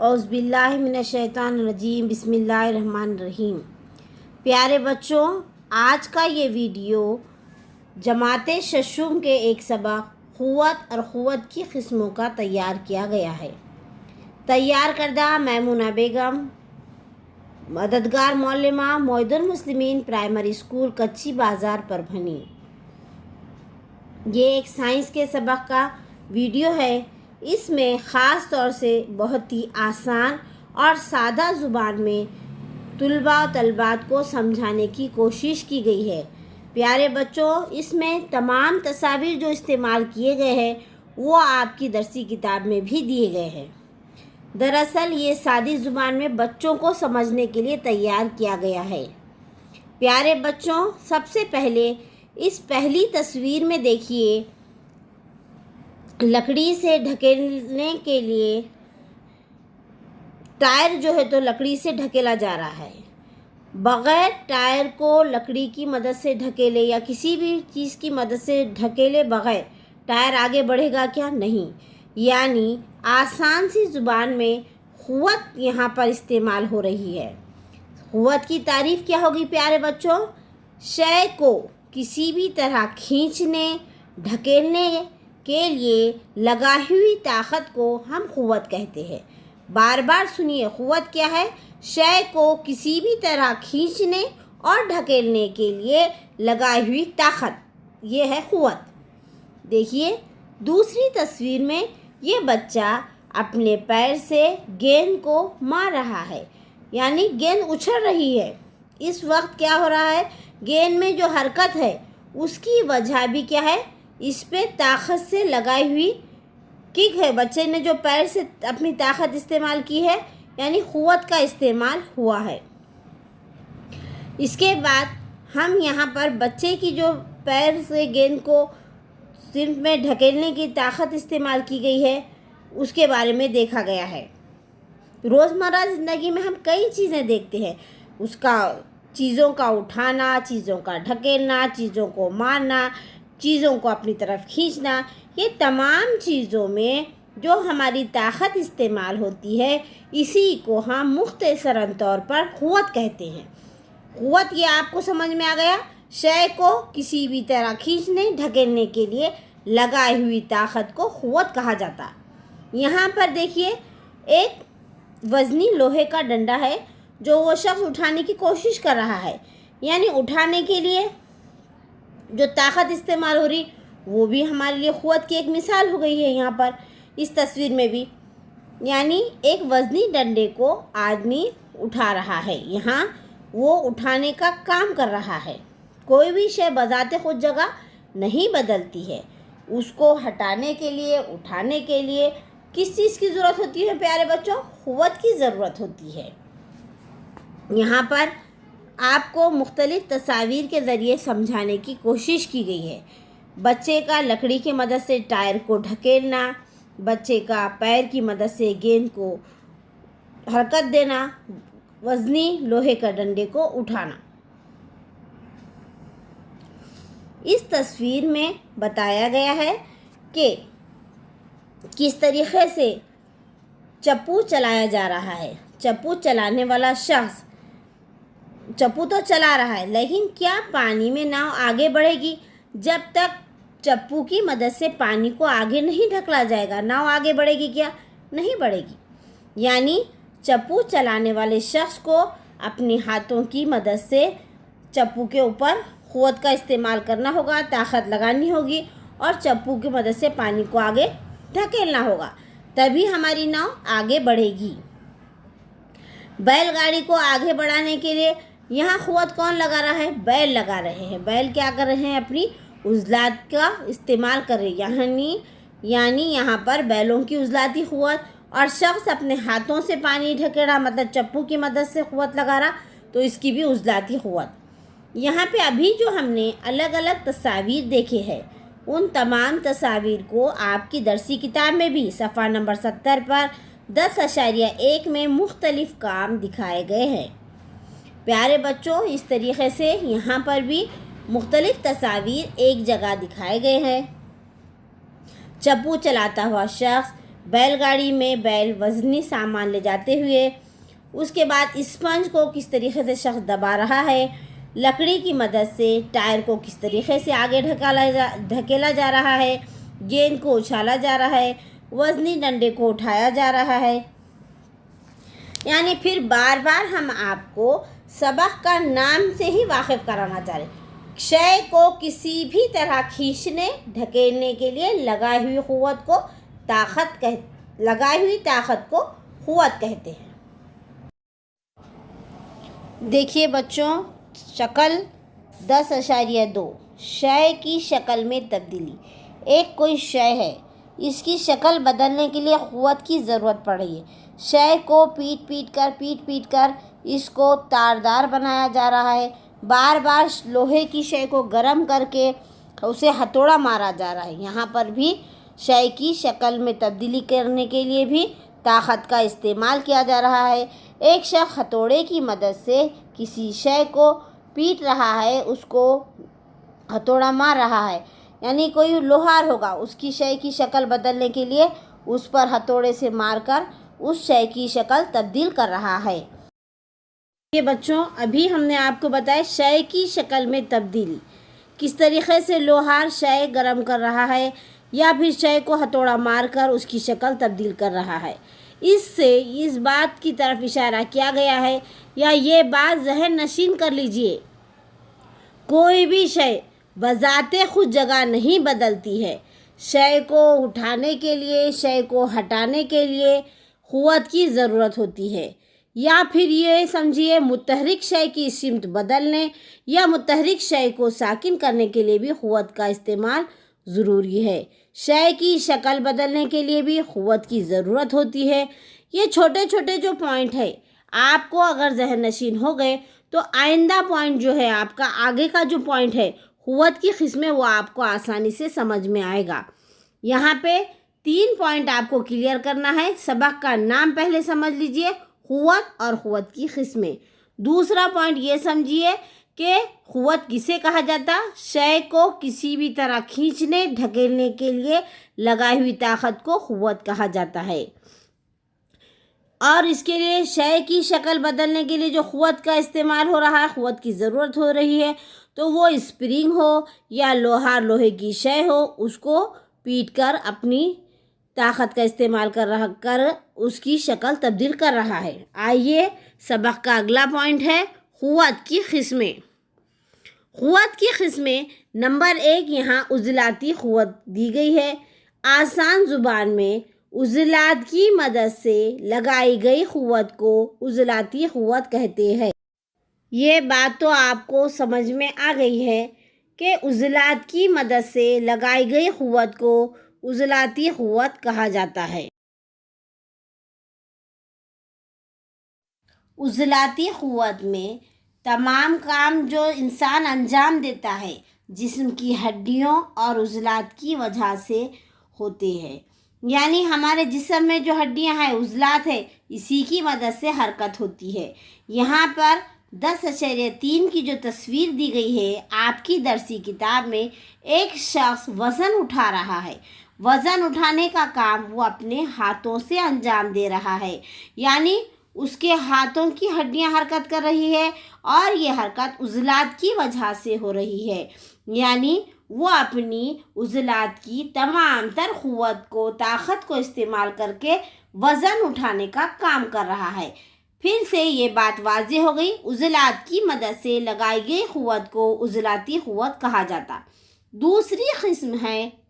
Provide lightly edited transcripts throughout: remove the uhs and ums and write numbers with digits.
اعوذ باللہ من الشیطان الرجیم، بسم اللہ الرحمن الرحیم۔ پیارے بچوں، آج کا یہ ویڈیو جماعت ششم کے ایک سبق قوت اور قوت کی قسموں کا تیار کیا گیا ہے۔ تیار کردہ میمونہ بیگم، مددگار معلمہ، معید المسلمین پرائمری اسکول کچی بازار پربھنی۔ یہ ایک سائنس کے سبق کا ویڈیو ہے۔ اس میں خاص طور سے بہت ہی آسان اور سادہ زبان میں طلباء و طالبات کو سمجھانے کی کوشش کی گئی ہے۔ پیارے بچوں، اس میں تمام تصاویر جو استعمال کیے گئے ہیں وہ آپ کی درسی کتاب میں بھی دیے گئے ہیں۔ دراصل یہ سادی زبان میں بچوں کو سمجھنے کے لیے تیار کیا گیا ہے۔ پیارے بچوں، سب سے پہلے اس پہلی تصویر میں دیکھیے، لکڑی سے ڈھکیلنے کے لیے ٹائر جو ہے تو لکڑی سے ڈھکیلا جا رہا ہے۔ بغیر ٹائر کو لکڑی کی مدد سے ڈھکیلے یا کسی بھی چیز کی مدد سے ڈھکیلے بغیر ٹائر آگے بڑھے گا کیا؟ نہیں۔ یعنی آسان سی زبان میں قوت یہاں پر استعمال ہو رہی ہے۔ قوت کی تعریف کیا ہوگی پیارے بچوں؟ شے کو کسی بھی طرح کھینچنے، ڈھکیلنے کے لیے لگائی ہوئی طاقت کو ہم قوت کہتے ہیں۔ بار بار سنیے، قوت کیا ہے؟ شے کو کسی بھی طرح کھینچنے اور ڈھکیلنے کے لیے لگائی ہوئی طاقت، یہ ہے قوت۔ دیکھیے دوسری تصویر میں یہ بچہ اپنے پیر سے گیند کو مار رہا ہے، یعنی گیند اچھل رہی ہے۔ اس وقت کیا ہو رہا ہے؟ گیند میں جو حرکت ہے اس کی وجہ بھی کیا ہے؟ اس پہ طاقت سے لگائی ہوئی کک ہے۔ بچے نے جو پیر سے اپنی طاقت استعمال کی ہے، یعنی قوت کا استعمال ہوا ہے۔ اس کے بعد ہم یہاں پر بچے کی جو پیر سے گیند کو صرف میں ڈھکیلنے کی طاقت استعمال کی گئی ہے اس کے بارے میں دیکھا گیا ہے۔ روزمرہ زندگی میں ہم کئی چیزیں دیکھتے ہیں، اس کا چیزوں کا اٹھانا، چیزوں کا ڈھکیلنا، چیزوں کو مارنا، چیزوں کو اپنی طرف کھینچنا، یہ تمام چیزوں میں جو ہماری طاقت استعمال ہوتی ہے اسی کو ہم مختصراً طور پر قوت کہتے ہیں۔ قوت یہ آپ کو سمجھ میں آ گیا؟ شے کو کسی بھی طرح کھینچنے، ڈھکیلنے کے لیے لگائی ہوئی طاقت کو قوت کہا جاتا۔ یہاں پر دیکھیے ایک وزنی لوہے کا ڈنڈا ہے جو وہ شخص اٹھانے کی کوشش کر رہا ہے، یعنی اٹھانے کے لیے جو طاقت استعمال ہو رہی وہ بھی ہمارے لیے قوت کی ایک مثال ہو گئی ہے۔ یہاں پر اس تصویر میں بھی یعنی ایک وزنی ڈنڈے کو آدمی اٹھا رہا ہے، یہاں وہ اٹھانے کا کام کر رہا ہے۔ کوئی بھی شے بذات خود جگہ نہیں بدلتی ہے، اس کو ہٹانے کے لیے، اٹھانے کے لیے کس چیز کی ضرورت ہوتی ہے پیارے بچوں؟ قوت کی ضرورت ہوتی ہے۔ یہاں پر آپ کو مختلف تصاویر کے ذریعے سمجھانے کی کوشش کی گئی ہے۔ بچے کا لکڑی کی مدد سے ٹائر کو ڈھکیلنا، بچے کا پیر کی مدد سے گیند کو حرکت دینا، وزنی لوہے کا ڈنڈے کو اٹھانا۔ اس تصویر میں بتایا گیا ہے کہ کس طریقے سے چپو چلایا جا رہا ہے۔ چپو چلانے والا شخص چپو تو چلا رہا ہے، لیکن کیا پانی میں ناؤ آگے بڑھے گی؟ جب تک چپو کی مدد سے پانی کو آگے نہیں ڈھکلا جائے گا، ناؤ آگے بڑھے گی کیا؟ نہیں بڑھے گی۔ یعنی چپو چلانے والے شخص کو اپنی ہاتھوں کی مدد سے چپو کے اوپر قوت کا استعمال کرنا ہوگا، طاقت لگانی ہوگی اور چپو کی مدد سے پانی کو آگے ڈھکیلنا ہوگا، تبھی ہماری ناؤ آگے بڑھے گی۔ بیل گاڑی کو آگے بڑھانے کے لیے یہاں قوت کون لگا رہا ہے؟ بیل لگا رہے ہیں۔ بیل کیا کر رہے ہیں؟ اپنی عضلات کا استعمال کر رہے ہیں، یعنی یہاں پر بیلوں کی عضلاتی قوت، اور شخص اپنے ہاتھوں سے پانی ڈھکے رہا، مطلب چپو کی مدد سے قوت لگا رہا، تو اس کی بھی عضلاتی قوت۔ یہاں پہ ابھی جو ہم نے الگ الگ تصاویر دیکھے ہیں ان تمام تصاویر کو آپ کی درسی کتاب میں بھی صفحہ نمبر 70 پر 10.1 میں مختلف کام دکھائے گئے ہیں۔ پیارے بچوں، اس طریقے سے یہاں پر بھی مختلف تصاویر ایک جگہ دکھائے گئے ہیں۔ چپو چلاتا ہوا شخص، बैल गाड़ी में बैल वज़नी सामान ले जाते हुए, उसके बाद स्पंज को किस तरीके से शख्स दबा रहा है, लकड़ी की मदद से टायर को किस तरीके से आगे ढकेला जा रहा है, गेंद को उछाला जा रहा है, वज़नी डंडे को उठाया जा रहा है। यानी फिर बार बार हम आपको सबक का नाम से ही वाकिफ़ कराना चाह रहे हैं। शय को किसी भी तरह खींचने ढकेलने के लिए लगाई हुई क़ुव्वत को क़ुव्वत कहते हैं। देखिए बच्चों, शक्ल 10.2 शय की शक्ल में तब्दीली। एक कोई शय है, इसकी शक्ल बदलने के लिए क़ुव्वत की ज़रूरत पड़ रही है। शय को पीट कर इसको तारदार बनाया जा रहा है। बार बार लोहे की शय को गर्म करके उसे हथौड़ा मारा जा रहा है। यहाँ पर भी शय की शक्ल में तब्दीली करने के लिए भी ताकत का इस्तेमाल किया जा रहा है। एक शख्स हथौड़े की मदद से किसी शय को पीट रहा है, उसको हथौड़ा मार रहा है। यानी कोई लोहार होगा, उसकी शय की शक्ल बदलने के लिए उस पर हथौड़े से मारकर उस शय की शक्ल तब्दील कर रहा है। ये बच्चों, अभी हमने आपको बताया शय की शक्ल में तब्दीली किस तरीक़े से लोहार शय गर्म कर रहा है या फिर शय को हथौड़ा मारकर उसकी शक्ल तब्दील कर रहा है। इससे इस बात की तरफ इशारा किया गया है या ये बात ज़हन नशीन कर लीजिए, कोई भी शय बज़ाते खुद जगह नहीं बदलती है। शय को उठाने के लिए, शय को हटाने के लिए क़ुव्वत की ज़रूरत होती है। या फिर ये समझिए मुतहरिक शय की सिमत बदलने या मुतहरिक शय को साकिन करने के लिए भी क़ुव्वत का इस्तेमाल ज़रूरी है। शय की शक्ल बदलने के लिए भी क़ुव्वत की ज़रूरत होती है। ये छोटे छोटे जो पॉइंट है आपको अगर ज़हन नशीन हो गए तो आइंदा पॉइंट जो है आपका आगे का जो पॉइंट है क़ुव्वत की क़िस्में, वो आपको आसानी से समझ में आएगा। यहाँ पे 3 पॉइंट आपको क्लियर करना है। सबक का नाम पहले समझ लीजिए, क़ुव्वत और क़ुव्वत की क़िस्में। दूसरा पॉइंट ये समझिए कि क़ुव्वत किसे कहा जाता, शय को किसी भी तरह खींचने ढकेलने के लिए लगाई हुई ताकत को क़ुव्वत कहा जाता है। और इसके लिए शय की शक्ल बदलने के लिए जो क़ुव्वत का इस्तेमाल हो रहा है, क़ुव्वत की ज़रूरत हो रही है, तो वो स्प्रिंग हो या लोहे की शय हो, उसको पीट कर अपनी ताकत का इस्तेमाल कर उसकी शक्ल तब्दील कर रहा है। आइए, सबक का अगला पॉइंट है क़ुव्वत की क़िस्में। क़ुव्वत की क़िस्में नंबर 1, यहाँ उज़लाती क़ुव्वत दी गई है। आसान ज़ुबान में उज़लात की मदद से लगाई गई क़ुव्वत को उज़लाती क़ुव्वत कहते हैं। ये बात तो आपको समझ में आ गई है कि उज़लात की मदद से लगाई गई क़ुव्वत को उज़लाती क़ुव्वत कहा जाता है। उज़लाती क़ुव्वत में तमाम काम जो इंसान अंजाम देता है जिस्म की हड्डियों और उज़लात की वजह से होते हैं। यानी हमारे जिस्म में जो हड्डियां हैं, उज़लात है, इसी की मदद से हरकत होती है। यहाँ पर 10.3 की जो तस्वीर दी गई है आपकी दरसी किताब में, एक शख्स वज़न उठा रहा है। वज़न उठाने का काम वो अपने हाथों से अंजाम दे रहा है। यानी उसके हाथों की हड्डियां हरकत कर रही है और ये हरकत उज़लात की वजह से हो रही है। यानी वो अपनी उज़लात की तमाम तर क़ुव्वत को, ताकत को इस्तेमाल करके वज़न उठाने का काम कर रहा है। फिर से ये बात वाज़ेह हो गई, उज़लात की मदद से लगाई गई क़ुव्वत को उज़लाती क़ुव्वत कहा जाता। दूसरी क़िस्म है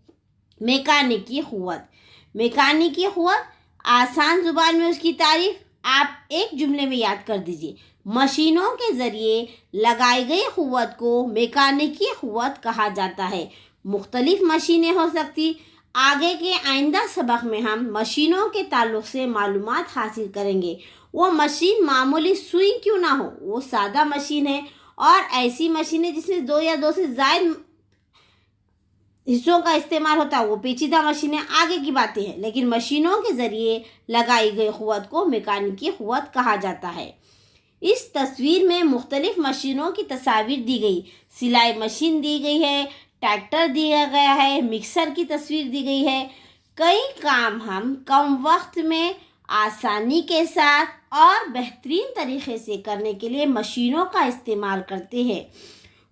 मैकेनिकी क़ुव्वत। मैकेनिकी क़ुव्वत, आसान ज़ुबान में उसकी तारीफ़ आप एक जुमले में याद कर दीजिए। मशीनों के ज़रिए लगाई गई क़ुव्वत को मैकेनिकी क़ुव्वत कहा जाता है। मुख्तलिफ मशीनें हो सकती। आगे के आइंदा सबक में हम मशीनों के ताल्लुक़ से मालूमात हासिल करेंगे। वो मशीन मामूली सुई क्यों ना हो, वो सादा मशीन है, और ऐसी मशीनें जिसमें 2 या 2 से ज़ायद हिस्सों का इस्तेमाल होता है वो पेचीदा मशीनें आगे की बातें हैं। लेकिन मशीनों के ज़रिए लगाई गई क़ुव्वत को मैकेनिकी क़ुव्वत कहा जाता है। इस तस्वीर में मुख्तलिफ मशीनों की तस्वीर दी गई। सिलाई मशीन दी गई है, ट्रैक्टर दिया गया है, मिक्सर की तस्वीर दी गई है। कई काम हम कम वक्त में आसानी के साथ और बेहतरीन तरीके से करने के लिए मशीनों का इस्तेमाल करते हैं।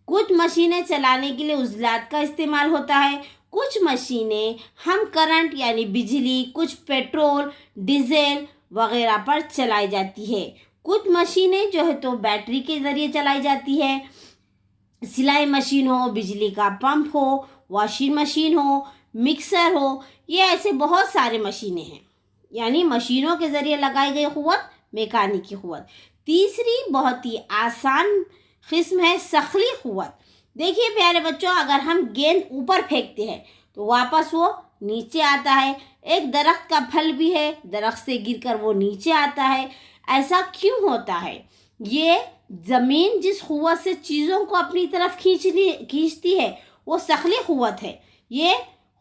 कुछ मशीनें चलाने के लिए उज़लात का इस्तेमाल होता है, कुछ मशीनें हम करंट यानी बिजली, कुछ पेट्रोल, डीजल वगैरह पर चलाई जाती है। कुछ मशीनें जो है तो बैटरी के ज़रिए चलाई जाती है, सिलाई मशीन हो, बिजली का पंप हो, वॉशिंग मशीन हो, मिक्सर हो, ये ऐसे बहुत सारे मशीनें हैं। यानी मशीनों के ज़रिए लगाई गई क़ुव्वत मैकेनिकी क़ुव्वत। तीसरी बहुत ही आसान किस्म है सखली क़ुव्वत। देखिए प्यारे बच्चों, अगर हम गेंद ऊपर फेंकते हैं तो वापस वो नीचे आता है। एक दरख्त का फल भी है, दरख्त से गिरकर वो नीचे आता है। ऐसा क्यों होता है? ये ज़मीन जिस क़ुव्वत से चीज़ों को अपनी तरफ खींचती है वो सखली क़ुव्वत है। ये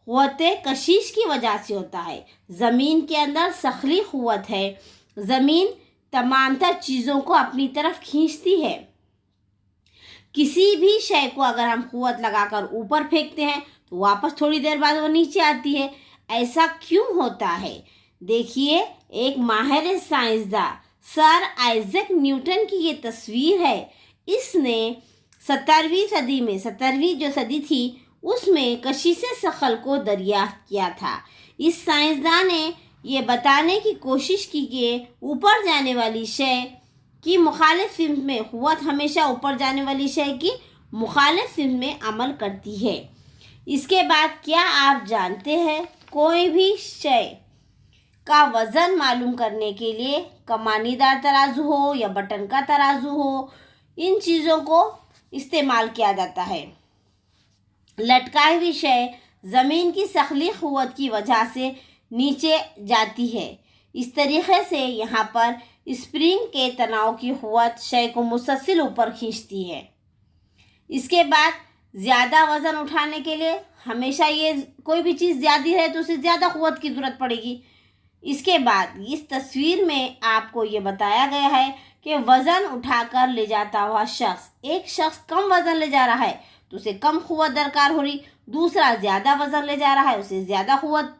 क़ुव्वत कशिश की वजह से होता है। ज़मीन के अंदर सखली क़ुव्वत है। ज़मीन तमामतर चीज़ों को अपनी तरफ खींचती है। किसी भी शय को अगर हम क़ुव्वत लगाकर ऊपर फेंकते हैं तो वापस थोड़ी देर बाद वो नीचे आती है। ऐसा क्यों होता है? देखिए, एक माहिर साइंसदान सर आइजैक न्यूटन की ये तस्वीर है। इसने 17वीं सदी में, 17वीं जो सदी थी उसमें कशिश सखल को दरियाफ्त किया था। इस साइंसदान ने ये बताने की कोशिश की कि ऊपर जाने वाली शय की मुखालिफ सिमत में क़ुव्वत हमेशा ऊपर जाने वाली शय की मुखालिफ सिमत में अमल करती है। इसके बाद क्या आप जानते हैं, कोई भी शय का वज़न मालूम करने के लिए कमानीदार तराजू हो या बटन का तराजू हो, इन चीज़ों को इस्तेमाल किया जाता है। लटकाई हुई शय ज़मीन की सखली क़ुव्वत की वजह से नीचे जाती है। इस तरीक़े से यहाँ पर स्प्रिंग के तनाव की क़ुव्वत शय को मुसलसल ऊपर खींचती है। इसके बाद ज़्यादा वज़न उठाने के लिए हमेशा ये कोई भी चीज़ ज़्यादा है तो उसे ज़्यादा क़ुव्वत की ज़रूरत पड़ेगी। इसके बाद इस तस्वीर में आपको ये बताया गया है कि वज़न उठाकर ले जाता हुआ शख्स, एक शख्स कम वज़न ले जा रहा है तो उसे कम क़ुव्वत दरकार हो रही, दूसरा ज़्यादा वज़न ले जा रहा है उसे ज़्यादा क़ुव्वत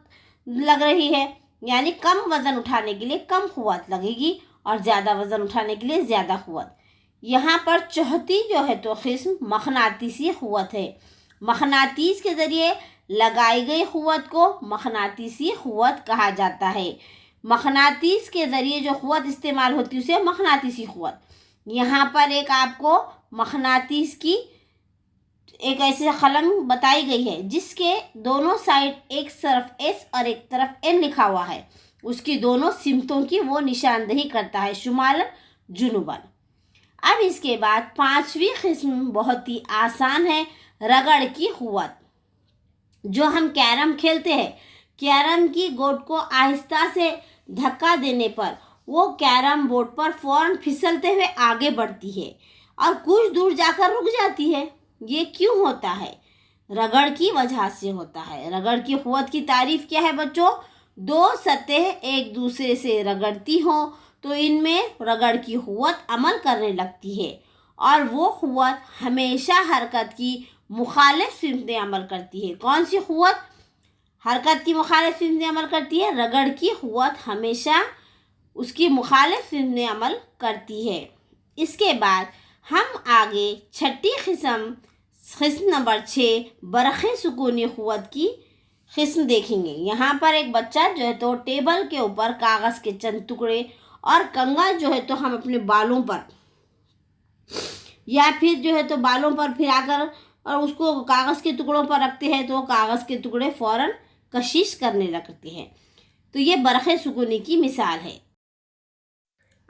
लग रही है। यानी कम वज़न उठाने के लिए कम क़ुव्वत लगेगी और ज़्यादा वज़न उठाने के लिए ज़्यादा क़ुव्वत। यहाँ पर चौथी जो है तो किस्म मक़नातीसी क़ुव्वत है। मक़नातीस के ज़रिए लगाई गई क़ुव्वत को मक़नातीसी क़ुव्वत कहा जाता है। मक़नातीस के ज़रिए जो क़ुव्वत इस्तेमाल होती है उसे मक़नातीसी क़ुव्वत। यहाँ पर एक आपको मक़नातीस की एक ऐसी कलम बताई गई है जिसके दोनों साइड एक तरफ एस और एक तरफ एन लिखा हुआ है। उसकी दोनों सिमतों की वो निशानदही करता है, शुमालन जुनूबन। अब इसके बाद पांचवी किस्म बहुत ही आसान है, रगड़ की क़ुव्वत। जो हम कैरम खेलते हैं, कैरम की गोट को आहिस्ता से धक्का देने पर वो कैरम बोर्ड पर फ़ौरन फिसलते हुए आगे बढ़ती है और कुछ दूर जाकर रुक जाती है। ये क्यों होता है? रगड़ की वजह से होता है। रगड़ की क़ुव्वत की तारीफ़ क्या है बच्चों? दो सतह एक दूसरे से रगड़ती हो तो इनमें रगड़ की क़ुव्वत अमल करने लगती है और वो क़ुव्वत हमेशा हरकत की मुखालिफ सिमत में अमल करती है। कौन सी क़ुव्वत हरकत की मुखालिफ सिमत में अमल करती है? रगड़ की क़ुव्वत हमेशा उसकी मुखालिफ सिमत में अमल करती है। इसके बाद हम आगे छठी किस्म नंबर 6 बरक़े सुकूनी क़ुव्वत की किस्म देखेंगे। यहाँ पर एक बच्चा जो है तो टेबल के ऊपर कागज़ के चंद टुकड़े और कंघा जो है तो हम अपने बालों पर या फिर जो है तो बालों पर फिराकर और उसको कागज़ के टुकड़ों पर रखते हैं तो कागज़ के टुकड़े फ़ौरन कशिश करने लगते हैं। तो ये बरक़े सुकूनी की मिसाल है।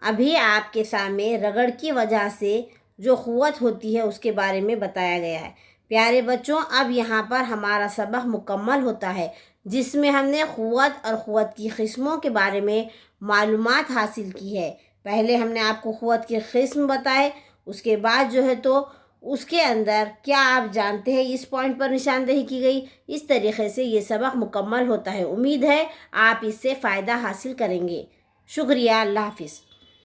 अभी आपके सामने रगड़ की वजह से जो क़ुव्वत होती है उसके बारे में बताया गया है। प्यारे बच्चों, अब यहाँ पर हमारा सबक मुकम्मल होता है जिसमें हमने क़ुव्वत और क़ुव्वत की किस्मों के बारे में मालूमात हासिल की है। पहले हमने आपको क़ुव्वत की किस्म बताए, उसके बाद जो है तो उसके अंदर क्या आप जानते हैं इस पॉइंट पर निशानदही की गई। इस तरीक़े से ये सबक मुकम्मल होता है। उम्मीद है आप इससे फ़ायदा हासिल करेंगे। शुक्रिया। अल्लाह हाफ़िज़।